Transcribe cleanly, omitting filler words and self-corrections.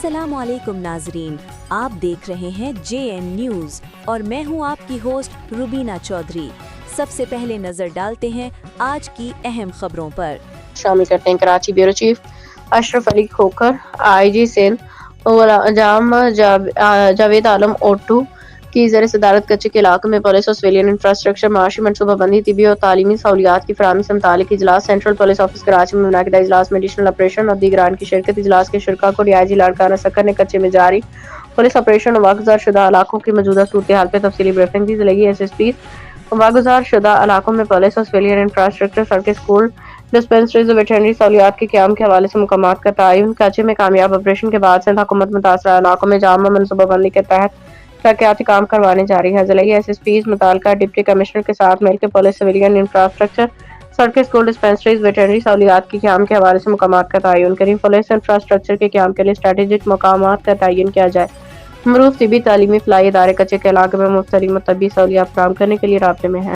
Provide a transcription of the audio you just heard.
अस्सलाम वालेकुम नाजरीन, आप देख रहे हैं JN न्यूज़ और मैं हूं आपकी होस्ट रुबीना चौधरी। सबसे पहले नजर डालते हैं आज की अहम खबरों पर। शामिल करते हैं Karachi bureau chief Ashraf Ali Khokhar, IG Sindh Javed Alam Odho की ज़र सदारत कच्चे के इलाके में पुलिस और सिविलियन इंफ्रास्ट्रक्चर, माशी मनसूबाबंदी, तिबी और तालीमी सहूलियात की फराहमी से मुतालिक इजलास। सेंट्रल पुलिस ऑफिस कराची में मुनाकिदा इजलास में एडिशनल ऑपरेशन और दीगरान की शिरकत। इजलास के शुरका को DIG लाड़काना सक्कर ने कच्चे में जारी पुलिस ऑपरेशन और वागुजार शुदा इलाकों की मौजूदा सूरत हाल पर तफसीली ब्रीफिंग दी। जिले SSP वागुजार शुदा इलाकों में पुलिस और सिविलियन इंफ्रास्ट्रक्चर, सड़कें, स्कूल, डिस्पेंसरीज और वेटरनरी सहूलियात के क़याम के हवाले से मुकामात का तयन। कराची में कामयाब ऑपरेशन के बाद सिंध हुकूमत मुतासरा इलाकों में जामा मनसूबाबंदी के तहत तरक्याती काम करवाने जारी है। जिले SSPs मुताल्लिका डिप्टी कमिश्नर के साथ मिलकर पुलिस, सिविलियन इंफ्रास्ट्रक्चर, सड़कें, स्कूल, डिस्पेंसरीज, वेटरनरी सहूलियात के क़याम के हवाले से मुकामात का तयन करें। पुलिस इंफ्रास्ट्रक्चर के क़याम के लिए स्ट्रेटेजिक मकामात का तयन किया जाए। मरूफ तिबी तालीमी फलाई इदारे कच्चे के इलाके में मुफ्त तबी सहूलियात फराहम करने के लिए राब्ते में हैं।